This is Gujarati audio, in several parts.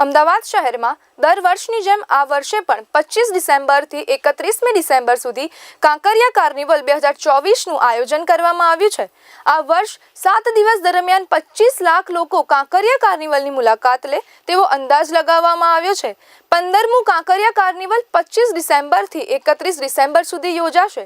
અમદાવાદ શહેરમાં દર વર્ષની જેમ આ વર્ષે પણ 25 ડિસેમ્બરથી 31મી ડિસેમ્બર સુધી કાંકરિયા કાર્નિવલ 2024નું આયોજન કરવામાં આવ્યું છે। આ વર્ષ 7 દિવસ દરમિયાન 25 લાખ લોકો કાંકરિયા કાર્નિવલની મુલાકાત લે તેવો અંદાજ લગાવવામાં આવ્યો છે। 15મું કાંકરિયા કાર્નિવલ 25 ડિસેમ્બરથી 31 ડિસેમ્બર સુધી યોજાશે।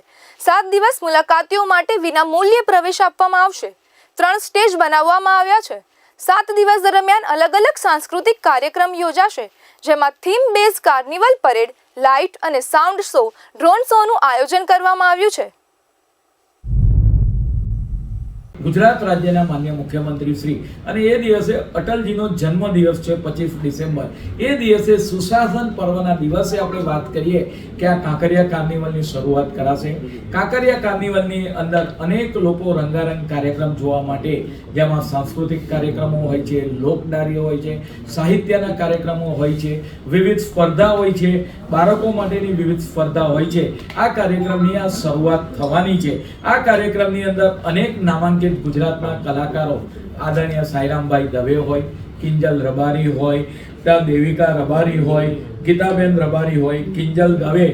7 દિવસ મુલાકાતીઓ માટે વિનામૂલ્યે પ્રવેશ આપવામાં આવશે। 3 સ્ટેજ બનાવવામાં આવ્યા છે। 7 દિવસ દરમિયાન અલગ અલગ સાંસ્કૃતિક કાર્યક્રમ યોજાશે, જેમાં theme base carnival parade, light અને સાઉન્ડ શો, ડ્રોન શોનું આયોજન કરવામાં આવ્યું છે। ગુજરાત રાજ્યના માન્ય મુખ્યમંત્રી શ્રી અને એ દિવસે અટલજીનો જન્મદિવસ છે 25 ડિસેમ્બર। એ દિવસે સુશાસન પર્વના દિવસે આપણે વાત કરીએ કે આ કાંકરિયા કાર્નિવલની શરૂઆત કરાશે। કાંકરિયા કાર્નિવલની અંદર અનેક લોકો રંગારંગ કાર્યક્રમ જોવા માટે, જેમાં સાંસ્કૃતિક કાર્યક્રમો હોય છે, લોકડાયરીઓ હોય છે, સાહિત્યના કાર્યક્રમો હોય છે, વિવિધ સ્પર્ધા હોય છે, બાળકો માટેની વિવિધ સ્પર્ધા હોય છે। આ કાર્યક્રમની આ શરૂઆત થવાની છે। આ કાર્યક્રમની અંદર અનેક નામાંકિત ગુજરાતના કલાકારો આદરણીય સાઈરામભાઈ દવે હોય, કિંજલ રબારી હોય, ત્યાં દેવિકા રબારી હોય, ગીતાબેન રબારી હોય, કિંજલ દવે,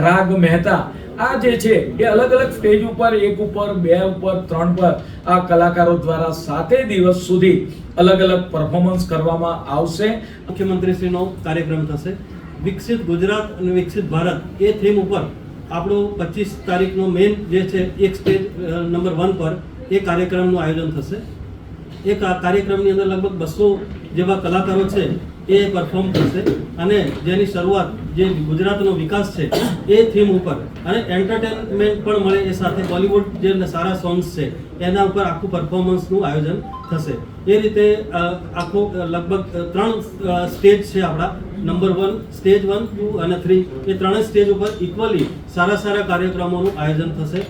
રાગ મહેતા, આ જે છે એ અલગ અલગ સ્ટેજ ઉપર, 1 ઉપર, 2 ઉપર, 3 પર આ કલાકારો દ્વારા 7 દિવસ સુધી અલગ અલગ પરફોર્મન્સ કરવામાં આવશે। મુખ્યમંત્રીશ્રીનો કાર્યક્રમ થશે। વિકસિત ગુજરાત અને વિકસિત ભારત એ થીમ ઉપર આપણો 25 તારીખનો મેઇન જે છે એક સ્ટેજ નંબર 1 પર એ કાર્યક્રમનું આયોજન થશે। એ કાર્યક્રમની અંદર લગભગ 200 જેવા કલાકારો છે એ પરફોર્મ કરશે અને જેની શરૂઆત જે ગુજરાતનો વિકાસ છે એ થીમ ઉપર અને એન્ટરટેનમેન્ટ પણ મળે એ સાથે બોલિવૂડ જે સારા સોંગ્સ છે એના ઉપર આખું પરફોર્મન્સનું આયોજન થશે। એ રીતે આખો લગભગ 3 સ્ટેજ છે આપણા, નંબર 1, સ્ટેજ 1, 2 અને 3, એ 3 સ્ટેજ ઉપર ઇક્વલી સારા કાર્યક્રમોનું આયોજન થશે।